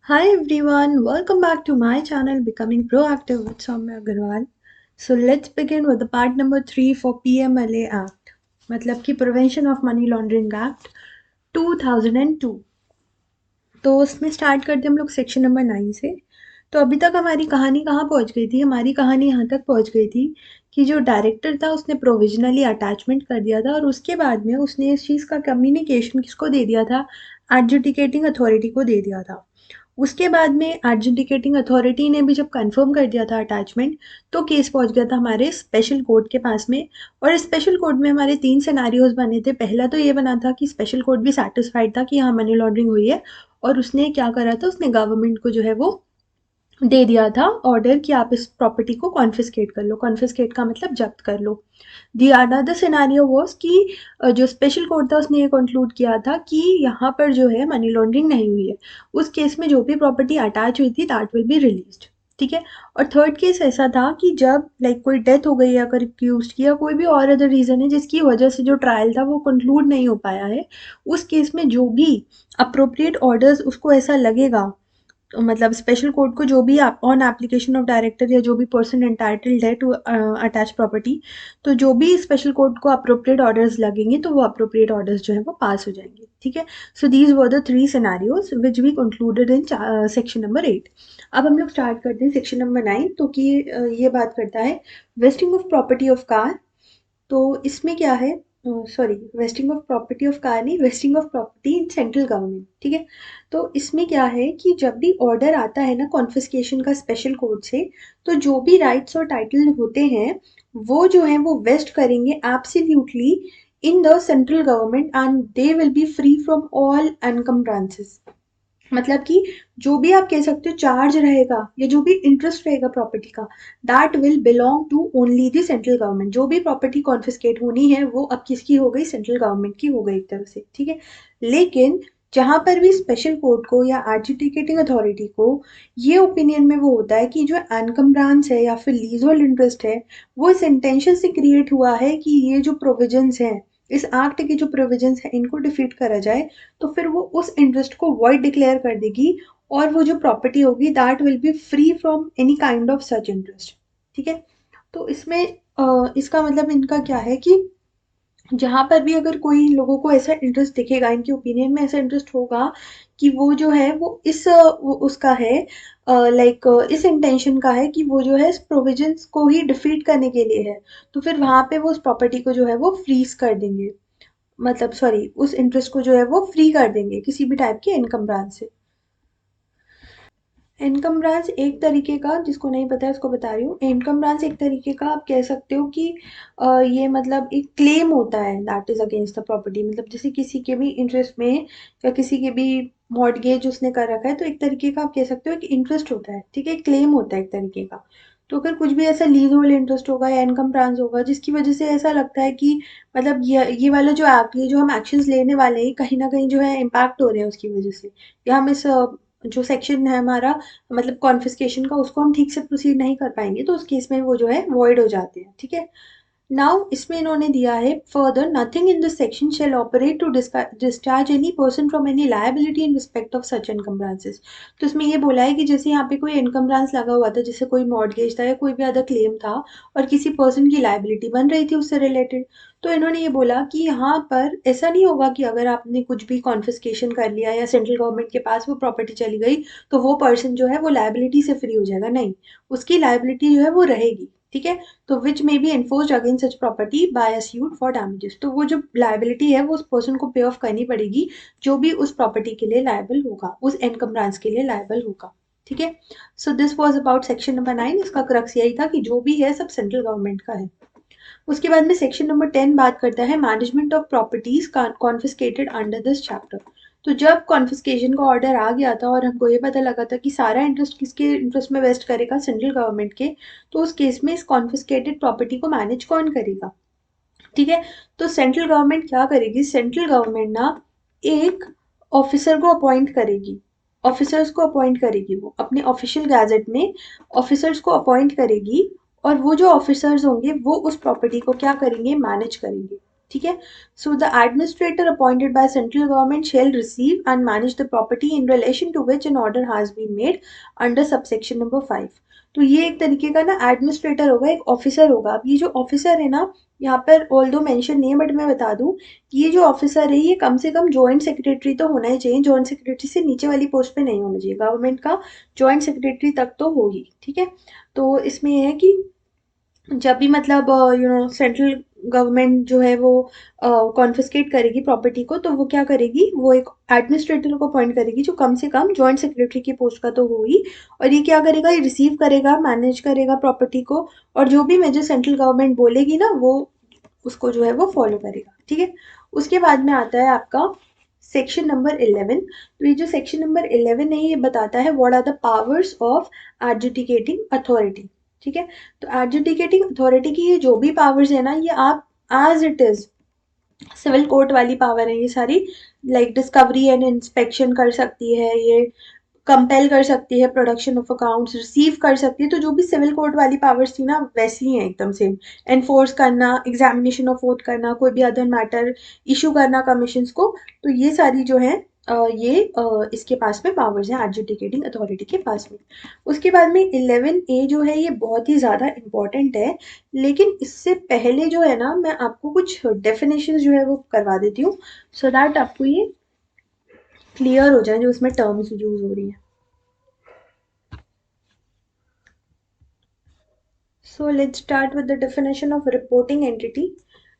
Hi everyone, welcome back to my channel Becoming Proactive with Soumya Agarwal. So let's begin with the part number 3 for PMLA Act, मतलब कि Prevention of Money Laundering Act 2002. तो उसमें start करते हम लोग section number 9 से। तो अभी तक हमारी कहानी कहाँ पहुँच गई थी? हमारी कहानी यहाँ तक पहुँच गई थी कि जो डायरेक्टर था उसने प्रोविजनली अटैचमेंट कर दिया था और उसके बाद में उसने इस चीज़ का कम्युनिकेशन किसको दे दिया था? एडजुडिकेटिंग अथॉरिटी को दे दिया था। उसके बाद में एडजुडिकेटिंग अथॉरिटी ने भी जब कंफर्म कर दिया था अटैचमेंट, तो केस पहुंच गया था हमारे स्पेशल कोर्ट के पास में। और स्पेशल कोर्ट में हमारे 3 सिनेरियोज बने थे। पहला तो ये बना था कि स्पेशल कोर्ट भी सैटिस्फाइड था कि हाँ मनी लॉन्ड्रिंग हुई है, और उसने क्या करा था, उसने गवर्नमेंट को जो है वो दे दिया था ऑर्डर कि आप इस प्रॉपर्टी को कॉन्फिस्केट कर लो। कॉन्फिस्केट का मतलब जब्त कर लो। दी अनदर सिनेरियो वाज कि जो स्पेशल कोर्ट था उसने ये कंक्लूड किया था कि यहाँ पर जो है मनी लॉन्ड्रिंग नहीं हुई है। उस केस में जो भी प्रॉपर्टी अटैच हुई थी दैट विल बी रिलीज्ड। ठीक है। और थर्ड केस ऐसा था कि जब कोई डेथ हो गई है अगर एक्यूज की, या कोई भी और अदर रीजन है जिसकी वजह से जो ट्रायल था वो कंक्लूड नहीं हो पाया है, उस केस में जो भी अप्रोप्रिएट ऑर्डर्स उसको ऐसा लगेगा, मतलब स्पेशल कोर्ट को, जो भी ऑन एप्लीकेशन ऑफ डायरेक्टर या जो भी पर्सन एंटाइटल्ड है टू अटैच प्रॉपर्टी, तो जो भी स्पेशल कोर्ट को अप्रोप्रिएट ऑर्डर्स लगेंगे तो वो अप्रोप्रिएट ऑर्डर्स जो है वो पास हो जाएंगे। ठीक है। So these were the 3 scenarios which we concluded in section number 8। अब हम लोग स्टार्ट करते हैं सेक्शन नंबर 9। तो कि ये बात करता है vesting of property of car. तो इसमें क्या है, sorry, vesting of property of car नहीं, vesting of property in central government. ठीक है। तो इसमें क्या है कि जब भी ऑर्डर आता है ना कॉन्फिस्केशन का स्पेशल कोर्ट से, तो जो भी राइट्स और टाइटल होते हैं वो जो है वो वेस्ट करेंगे absolutely in the central government, and they will be free from all encumbrances. मतलब कि जो भी आप कह सकते हो चार्ज रहेगा या जो भी इंटरेस्ट रहेगा प्रॉपर्टी का, that will belong to only the central government. जो भी प्रॉपर्टी कॉन्फिस्केट होनी है वो अब किसकी हो गई? सेंट्रल गवर्नमेंट की हो गई एक तरह से। ठीक है। लेकिन जहां पर भी स्पेशल कोर्ट को या एडजुडिकेटिंग अथॉरिटी को ये ओपिनियन में वो होता है कि जो एनकम्ब्रांस है या फिर लीज होल्ड इंटरेस्ट है, वो इस इंटेंशन से क्रिएट हुआ है कि ये जो प्रोविजंस हैं, इस एक्ट के जो प्रोविजंस हैं, इनको डिफीट करा जाए, तो फिर वो उस इंटरेस्ट को वॉइड डिक्लेयर कर देगी, और वो जो प्रॉपर्टी होगी that will be free from any kind of such interest. ठीक है। तो इसमें इसका मतलब इनका क्या है कि जहाँ पर भी अगर कोई लोगों को ऐसा इंटरेस्ट दिखेगा, इनके ओपिनियन में ऐसा इंटरेस्ट होगा कि वो जो है वो इस वो उसका है, इस इंटेंशन का है कि वो जो है इस प्रोविजंस को ही डिफीट करने के लिए है, तो फिर वहां पे वो उस प्रॉपर्टी को जो है वो फ्रीज कर देंगे। मतलब सॉरी, उस इंटरेस्ट को जो है वो फ्री कर देंगे किसी भी टाइप के इनकम ब्रांच से। इनकम ब्रांच एक तरीके का, जिसको नहीं पता है उसको बता रही हूँ, इनकम ब्रांच एक तरीके का आप कह सकते हो कि ये मतलब एक क्लेम होता है that is against the property. मतलब जैसे किसी के भी इंटरेस्ट में या किसी के भी मॉर्टगेज उसने कर रखा है, तो एक तरीके का आप कह सकते हो कि इंटरेस्ट होता है। ठीक है, क्लेम होता है एक तरीके का। तो अगर कुछ भी ऐसा लीज होल्ड इंटरेस्ट होगा या इनकम ब्रांच होगा जिसकी वजह से ऐसा लगता है कि मतलब ये वाला जो एक्ट, ये जो हम एक्शंस लेने वाले हैं, कहीं ना कहीं जो है इम्पैक्ट हो रहे हैं उसकी वजह से, या हम इस जो सेक्शन है हमारा, मतलब कॉन्फिस्केशन का, उसको हम ठीक से प्रोसीड नहीं कर पाएंगे, तो उस केस में वो जो है वॉइड हो जाते हैं। ठीक है। नाउ इसमें इन्होंने दिया है further, nothing in this section shall operate to discharge any person from any liability in respect of such encumbrances. तो इसमें ये बोला है कि जैसे यहाँ पे कोई इनकम्ब्रांस लगा हुआ था, जैसे कोई मॉर्टगेज था या कोई भी अदर क्लेम था, और किसी पर्सन की लायबिलिटी बन रही थी उससे रिलेटेड, तो इन्होंने ये बोला कि यहाँ पर ऐसा नहीं होगा कि अगर आपने कुछ भी कॉन्फिस्केशन कर लिया या सेंट्रल गवर्नमेंट के पास वो प्रॉपर्टी चली गई, तो वो पर्सन जो है वो लायबिलिटी से फ्री हो जाएगा। नहीं, उसकी लायबिलिटी जो है वो रहेगी। ठीक है। तो which may be enforced against such property by a suit for damages. तो वो जो लायबिलिटी है वो उस पर्सन को पे ऑफ करनी पड़ेगी जो भी उस प्रॉपर्टी के लिए लायबल होगा, उस एनकम्ब्रांस के लिए लायबल होगा। ठीक है। So this was about section number 9। इसका क्रक्स यही था कि जो भी है सब सेंट्रल गवर्नमेंट का है। उसके बाद में सेक्शन नंबर 10 बात करता है management of properties confiscated under this chapter. तो जब कॉन्फिस्केशन का ऑर्डर आ गया था और हमको ये पता लगा था कि सारा इंटरेस्ट किसके इंटरेस्ट में वेस्ट करेगा? सेंट्रल गवर्नमेंट के, तो उस केस में इस कॉन्फिस्केटेड प्रॉपर्टी को मैनेज कौन करेगा? ठीक है। तो सेंट्रल गवर्नमेंट क्या करेगी? सेंट्रल गवर्नमेंट ना एक ऑफिसर को अपॉइंट करेगी, ऑफिसर्स को अपॉइंट करेगी, वो अपने ऑफिशियल गैजेट में ऑफिसर्स को अपॉइंट करेगी, और वो जो ऑफिसर्स होंगे वो उस प्रॉपर्टी को क्या करेंगे? मैनेज करेंगे। ठीक है। So the administrator appointed by central government shall receive and manage the property in relation to which an order has been made under subsection number 5। तो ये एक तरीके का ना एडमिनिस्ट्रेटर होगा, एक ऑफिसर होगा। अब ये जो ऑफिसर है ना, यहाँ पर ऑल दो मेंशन नहीं है बट मैं बता दूं कि ये जो ऑफिसर है ये कम से कम जॉइंट सेक्रेटरी तो होना ही चाहिए, जॉइंट सेक्रेटरी से नीचे वाली पोस्ट पे नहीं होना चाहिए, गवर्नमेंट का जॉइंट सेक्रेटरी तक तो होगी, ठीक है। तो इसमें ये है कि जब भी मतलब सेंट्रल गवर्नमेंट जो है वो कॉन्फिस्केट करेगी प्रॉपर्टी को, तो वो क्या करेगी, वो एक एडमिनिस्ट्रेटर को अपॉइंट करेगी जो कम से कम जॉइंट सेक्रेटरी की पोस्ट का तो हो ही। और ये क्या करेगा, ये रिसीव करेगा, मैनेज करेगा प्रॉपर्टी को, और जो भी मेजर सेंट्रल गवर्नमेंट बोलेगी ना वो उसको जो है वो फॉलो करेगा, ठीक है। उसके बाद में आता है आपका सेक्शन नंबर 11। तो ये जो सेक्शन नंबर 11 है ये बताता है what are the powers of adjudicating authority, ठीक है। तो एडजुडिकेटिंग अथॉरिटी की ये जो भी पावर्स है ना, ये आप as it is civil court वाली पावर है ये सारी, लाइक डिस्कवरी एंड इंस्पेक्शन कर सकती है, ये कंपेल कर सकती है प्रोडक्शन ऑफ अकाउंट्स, रिसीव कर सकती है। तो जो भी सिविल कोर्ट वाली पावर्स थी ना वैसी ही है एकदम सेम। एनफोर्स करना, एग्जामिनेशन ऑफ ओथ करना, कोई भी अदर मैटर इशू करना कमीशंस को, तो ये सारी जो है इसके पास में पावर्स हैं एडजुडिकेटिंग अथॉरिटी के पास में। उसके बाद में 11A जो है ये बहुत ही ज़्यादा इंपॉर्टेंट है, लेकिन इससे पहले जो है ना मैं आपको कुछ डेफिनेशन जो है वो करवा देती हूँ, सो दैट आपको ये क्लियर हो जाए जो उसमें टर्म्स यूज हो रही है। So let's start with the definition of reporting entity.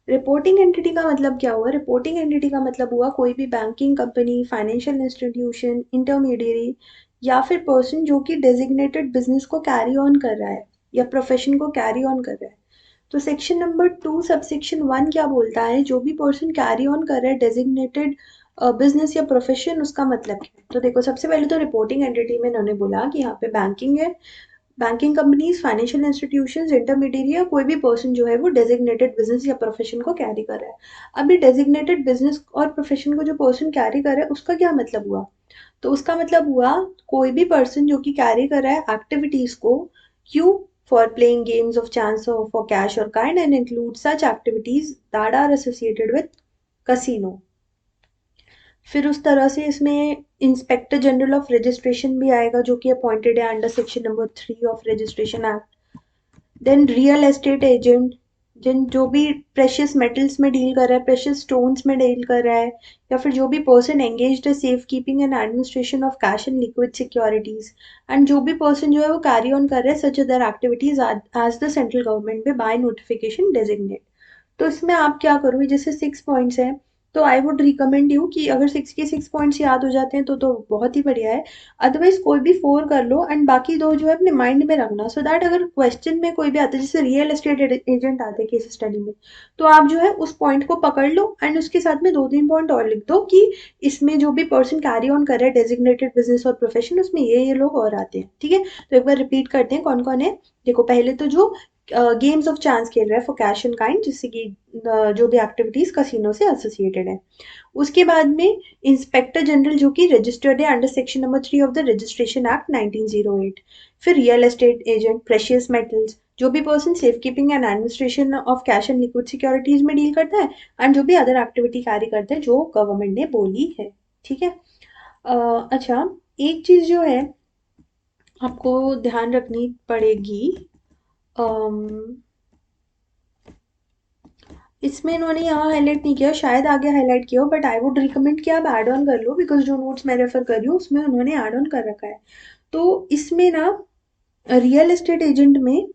Reporting entity का मतलब क्या हुआ, रिपोर्टिंग एंटिटी का मतलब हुआ कोई भी banking company, financial institution, intermediary या फिर पर्सन जो कि डेजिग्नेटेड बिजनेस को कैरी ऑन कर रहा है या प्रोफेशन को कैरी ऑन कर रहा है। तो सेक्शन नंबर 2 सबसेक्शन 1 क्या बोलता है, जो भी पर्सन कैरी ऑन कर रहा है डेजिग्नेटेड बिजनेस या प्रोफेशन, उसका मतलब क्या है। तो देखो सबसे पहले तो रिपोर्टिंग एंटिटी में इन्होंने बोला कि यहाँ पे बैंकिंग है, banking companies, financial institutions, intermediate या कोई भी पर्सन जो है वो डेजिग्नेटेड बिजनेस या प्रोफेशन को कैरी कर रहा है। अभी डेजिग्नेटेड बिजनेस और प्रोफेशन को जो पर्सन कैरी कर रहा है उसका क्या मतलब हुआ, तो उसका मतलब हुआ कोई भी पर्सन जो कि कैरी कर रहा है एक्टिविटीज को, क्यों, for playing games of chance और फॉर कैश और kind and include such activities that are associated with casino. फिर उस तरह से इसमें इंस्पेक्टर जनरल ऑफ रजिस्ट्रेशन भी आएगा जो कि अपॉइंटेड है under section number 3 of registration act. Then real estate agent, जिन जो भी प्रेशियस मेटल्स में डील कर रहा है, प्रेशियस स्टोन्स में डील कर रहा है, या फिर जो भी पर्सन एंगेज्ड है safe keeping and administration of cash and liquid securities, and जो भी पर्सन जो है वो कैरी ऑन कर रहा है such other activities as the central government में बाय नोटिफिकेशन डेजिग्नेट। तो इसमें आप क्या करोगे, जैसे 6 पॉइंट्स हैं, तो आई वुड रिकमेंड यू कि अगर 6 के 6 पॉइंट्स याद हो जाते हैं तो बहुत ही बढ़िया है। अदरवाइज कोई भी 4 कर लो एंड बाकी 2 जो है अपने माइंड में रखना, सो दैट अगर क्वेश्चन में कोई भी आता है, जैसे रियल एस्टेट एजेंट आते हैं केस स्टडी में, तो आप जो है उस पॉइंट को पकड़ लो एंड उसके साथ में 2-3 पॉइंट और लिख दो कि इसमें जो भी पर्सन कैरी ऑन कर रहा है डेजिग्नेटेड बिजनेस और प्रोफेशन, उसमें ये लोग और आते हैं, ठीक है। तो एक बार रिपीट करते हैं कौन कौन है। देखो पहले तो जो गेम्स ऑफ चांस खेल रहा है फॉर कैश एंड काइंड, जिससे कि जो भी एक्टिविटीज कसिनो से एसोसिएटेड है। उसके बाद में इंस्पेक्टर जनरल जो कि रजिस्टर्ड है under section number 3 of the registration act 1908। फिर real estate agent, precious metals, जो भी person safe keeping and administration of cash and liquid securities में डील करता है, एंड जो भी अदर एक्टिविटी कैरी करते हैं जो गवर्नमेंट ने बोली है, ठीक है। अच्छा, एक चीज जो है आपको ध्यान रखनी पड़ेगी, अम, इसमें इन्होंने यहाँ हाईलाइट नहीं किया, शायद आगे हाईलाइट किया हो, बट आई वुड रिकमेंड कि आप ऐड ऑन कर लो, बिकॉज जो नोट्स मैं रेफर कर रही हूँ उसमें उन्होंने ऐड ऑन कर रखा है। तो इसमें ना रियल एस्टेट एजेंट में,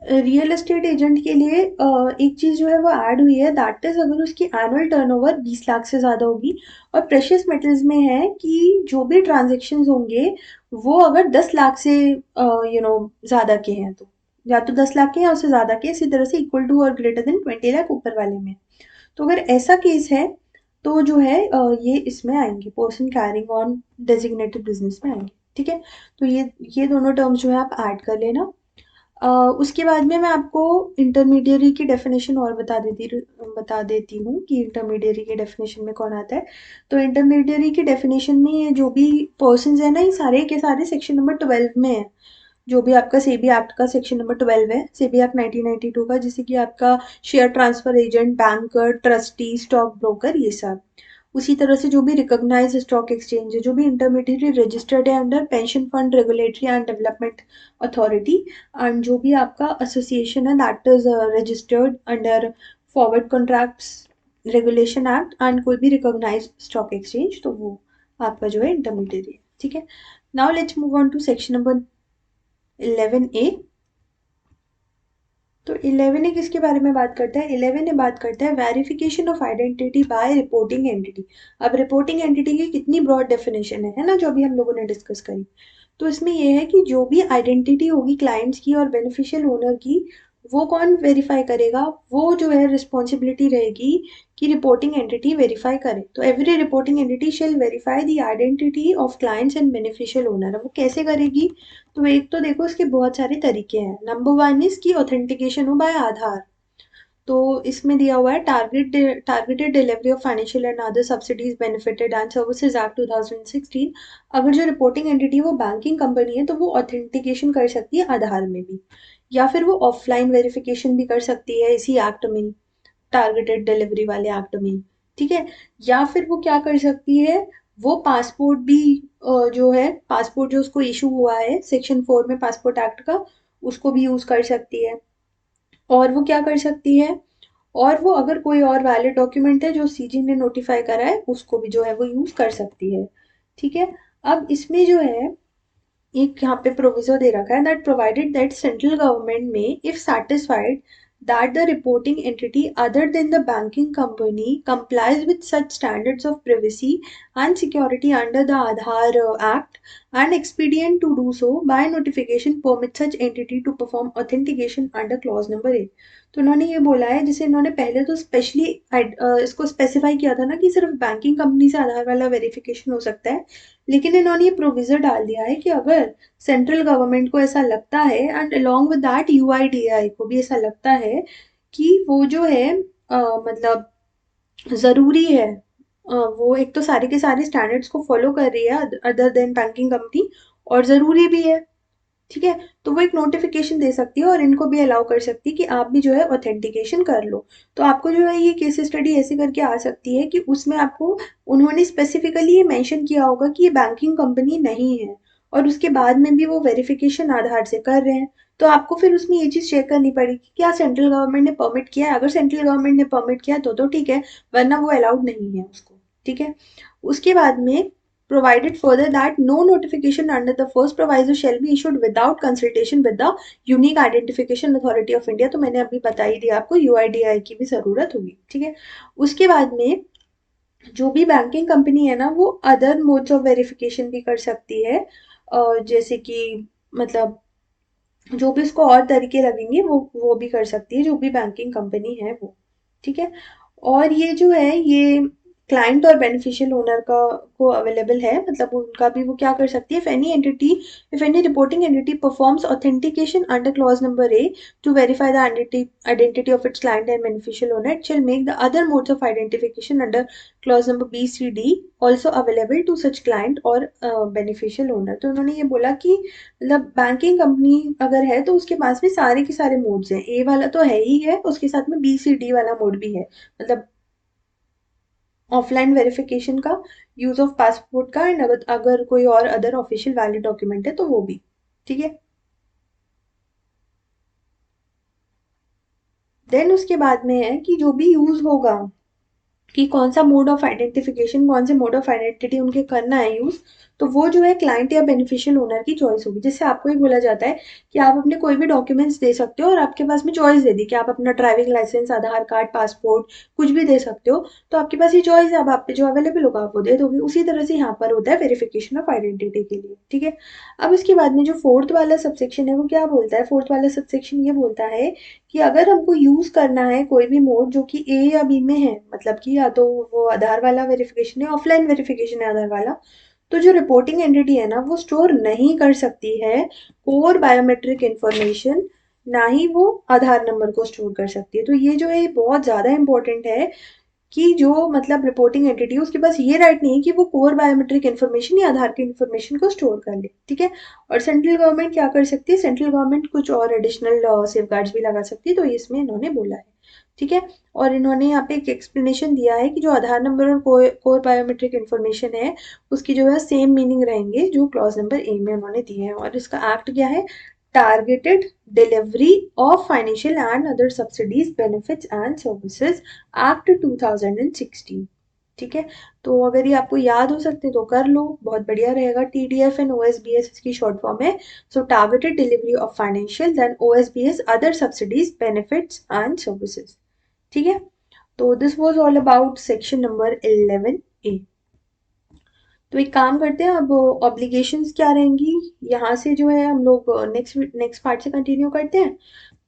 रियल एस्टेट एजेंट के लिए एक चीज जो है वो ऐड हुई है, दैट इज अगर उसकी एनुअल टर्नओवर 20 लाख से ज्यादा होगी। और प्रेशियस मेटल्स में है कि जो भी ट्रांजेक्शन होंगे वो अगर 10 लाख से ज्यादा के हैं, तो या तो 10 लाख के या उससे ज्यादा के, इसी तरह से इक्वल टू और ग्रेटर देन 20 लाख ऊपर वाले में। तो अगर ऐसा केस है तो जो है ये इसमें आएंगे, person carrying on designated business में आएंगे, ठीक है। तो ये दोनों टर्म्स जो है आप ऐड कर लेना। उसके बाद में मैं आपको इंटरमीडियरी की डेफिनेशन और बता देती हूँ कि इंटरमीडियरी की डेफिनेशन में कौन आता है। तो इंटरमीडियरी की डेफिनेशन में ये जो भी पर्सन है ना, ये सारे के सारे सेक्शन नंबर 12 में है। जो भी आपका सेबी एक्ट का सेक्शन नंबर 12 है, सेबी एक्ट 1992 का, जैसे कि आपका share transfer agent, banker, trustee, stock broker, ये सब। उसी तरह से जो भी रिकॉग्नाइज्ड स्टॉक एक्सचेंज है, जो भी इंटरमीडिएटरी रजिस्टर्ड है under pension fund regulatory and development authority, and जो भी आपका एसोसिएशन है that is registered under forward contracts regulation act and कोई भी रिकॉग्नाइज्ड स्टॉक एक्सचेंज, तो वो आपका जो है इंटरमीडिएटरी है। ठीक है। Now let's move on to section number 11A। तो 11A किसके बारे में बात करता है? 11A बात करता है verification of identity by reporting entity. अब रिपोर्टिंग एंटिटी की कितनी ब्रॉड डेफिनेशन है ना, जो अभी हम लोगों ने डिस्कस करी। तो इसमें यह है कि जो भी आइडेंटिटी होगी क्लाइंट्स की और बेनिफिशियल ओनर की, वो कौन वेरीफाई करेगा? वो जो है रिस्पॉन्सिबिलिटी रहेगी कि रिपोर्टिंग एंटिटी वेरीफाई करे। तो every reporting entity shell verify the identity of clients and beneficial owner. वो कैसे करेगी? तो एक तो देखो इसके बहुत सारे तरीके हैं। नंबर वन इज की ऑथेंटिकेशन हो बाय आधार। तो इसमें दिया हुआ है targeted delivery of financial and other subsidies benefited and services act 2016। अगर जो रिपोर्टिंग एंटिटी वो बैंकिंग कंपनी है तो वो ऑथेंटिकेशन कर सकती है आधार में भी, या फिर वो ऑफलाइन वेरिफिकेशन भी कर सकती है इसी एक्ट में, टारगेटेड डिलीवरी वाले एक्ट में। ठीक है। या फिर वो क्या कर सकती है, वो पासपोर्ट भी जो है पासपोर्ट जो उसको इशू हुआ है सेक्शन 4 में पासपोर्ट एक्ट का, उसको भी यूज कर सकती है। और वो क्या कर सकती है, और वो अगर कोई और वैलिड डॉक्यूमेंट है जो सीजी ने नोटिफाई करा है उसको भी जो है वो यूज कर सकती है। ठीक है। अब इसमें जो है एक यहाँ पे प्रोविजो दे रखा है that provided that central government में if satisfied that the reporting entity other than the banking company complies with such standards of privacy and security under the Aadhaar Act and expedient to do so by notification permit such entity to perform authentication under clause number 8। तो उन्होंने ये बोला है, जैसे इन्होंने पहले तो specially इसको स्पेसिफाई किया था ना कि सिर्फ बैंकिंग कंपनी से आधार वाला वेरिफिकेशन हो सकता है, लेकिन इन्होंने ये प्रोविजन डाल दिया है कि अगर सेंट्रल गवर्नमेंट को ऐसा लगता है and along with that UIDAI को भी ऐसा लगता है कि वो जो है मतलब ज़रूरी है, वो एक तो सारे के सारे स्टैंडर्ड्स को फॉलो कर रही है अदर देन बैंकिंग कंपनी, और ज़रूरी भी है। ठीक है। तो वो एक नोटिफिकेशन दे सकती है और इनको भी अलाउ कर सकती है कि आप भी जो है ऑथेंटिकेशन कर लो। तो आपको जो है ये केस स्टडी ऐसे करके आ सकती है कि उसमें आपको उन्होंने स्पेसिफिकली ये मेंशन किया होगा कि ये बैंकिंग कंपनी नहीं है, और उसके बाद में भी वो वेरिफिकेशन आधार से कर रहे हैं। तो आपको फिर उसमें ये चीज़ चेक करनी पड़ेगी कि क्या सेंट्रल गवर्नमेंट ने परमिट किया है। अगर सेंट्रल गवर्नमेंट ने परमिट किया तो ठीक है, वरना वो अलाउड नहीं है उसको। ठीक है। उसके बाद में provided further that no notification under the first proviso shall be issued without consultation with the Unique Identification Authority of India। तो मैंने अभी बता ही दिया आपको यूआईडीआई की भी ज़रूरत होगी। ठीक है। उसके बाद में जो भी बैंकिंग कंपनी है ना वो अदर मोड्स ऑफ वेरिफिकेशन भी कर सकती है, जैसे कि मतलब जो भी उसको और तरीके लगेंगे वो भी कर सकती है जो भी बैंकिंग कंपनी है वो। ठीक है। और ये जो है ये क्लाइंट और बेनिफिशियल ओनर का को अवेलेबल है, मतलब उनका भी वो क्या कर सकती है, if any reporting entity performs authentication under clause number A to verify the identity of its client and beneficial owner, it shall make the other modes of identification under clause number B C D also available to such client और beneficial owner. तो उन्होंने ये बोला कि मतलब banking company अगर है तो उसके पास में सारे के सारे मोड्स हैं, ए वाला तो है ही है, उसके साथ में बी सी डी वाला मोड भी है, मतलब ऑफलाइन वेरिफिकेशन का, यूज ऑफ पासपोर्ट का, एंड अगर कोई और अदर ऑफिशियल वैलिड डॉक्यूमेंट है तो वो भी। ठीक है। देन उसके बाद में है कि जो भी यूज होगा कि कौन सा मोड ऑफ आइडेंटिफिकेशन, कौन से मोड ऑफ आइडेंटिटी उनके करना है यूज, तो वो जो है क्लाइंट या बेनिफिशियल ओनर की चॉइस होगी। जैसे आपको ही बोला जाता है कि आप अपने कोई भी डॉक्यूमेंट्स दे सकते हो और आपके पास में चॉइस दे दी कि आप अपना ड्राइविंग लाइसेंस, आधार कार्ड, पासपोर्ट कुछ भी दे सकते हो। तो आपके पास ये चॉइस है, अब आप पे जो अवेलेबल होगा आप वो दे दोगे। उसी तरह से यहाँ पर होता है वेरिफिकेशन ऑफ आइडेंटिटी के लिए। ठीक है। अब इसके बाद में जो फोर्थ वाला सबसेक्शन है वो क्या बोलता है, फोर्थ वाला सबसेक्शन ये बोलता है कि अगर हमको यूज करना है कोई भी मोड जो कि ए या बी में है, मतलब कि या तो वो आधार वाला वेरिफिकेशन है, ऑफलाइन वेरिफिकेशन है आधार वाला, तो जो रिपोर्टिंग एंटिटी है ना वो स्टोर नहीं कर सकती है कोर बायोमेट्रिक इंफॉर्मेशन, ना ही वो आधार नंबर को स्टोर कर सकती है। तो ये जो है बहुत ज़्यादा इंपॉर्टेंट है कि जो मतलब रिपोर्टिंग एंटिटी है उसके पास ये राइट नहीं है कि वो कोर बायोमेट्रिक इन्फॉर्मेशन या आधार की इन्फॉर्मेशन को स्टोर कर ले, ठीक है। और सेंट्रल गवर्नमेंट क्या कर सकती है, सेंट्रल गवर्नमेंट कुछ और एडिशनल सेफगार्ड्स भी लगा सकती है, तो इसमें इन्होंने बोला है, ठीक है। और इन्होंने यहाँ पे एक एक्सप्लेनेशन दिया है कि जो आधार नंबर और कोर बायोमेट्रिक इन्फॉर्मेशन है उसकी जो है सेम मीनिंग रहेंगे जो क्लॉज नंबर ए में उन्होंने दिए हैं। और इसका एक्ट क्या है, targeted delivery of financial and other subsidies benefits and services act 2016, ठीक है। तो अगर ये आपको याद हो सकते हैं तो कर लो, बहुत बढ़िया रहेगा। TDF एंड OSBS इसकी शॉर्ट फॉर्म है। So targeted delivery of financial then OSBS other subsidies benefits and services, ठीक है। तो this was all about section number 11A। तो एक काम करते हैं, अब ऑब्लिगेशंस क्या रहेंगी यहाँ से जो है हम लोग नेक्स्ट नेक्स्ट पार्ट से कंटिन्यू करते हैं,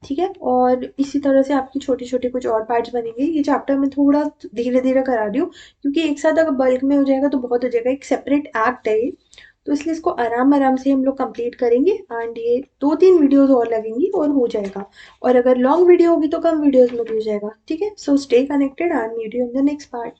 ठीक है। और इसी तरह से आपकी छोटे छोटे कुछ और पार्ट्स बनेंगे। ये चैप्टर मैं थोड़ा धीरे धीरे करा रही हूँ क्योंकि एक साथ अगर बल्क में हो जाएगा तो बहुत हो जाएगा, एक सेपरेट एक्ट है ये, तो इसलिए इसको आराम आराम से हम लोग कंप्लीट करेंगे। एंड ये 2-3 वीडियोस और लगेंगी और हो जाएगा। और अगर लॉन्ग वीडियो होगी तो कम वीडियोस में भी हो जाएगा, ठीक है। So stay connected and meet you in the next part.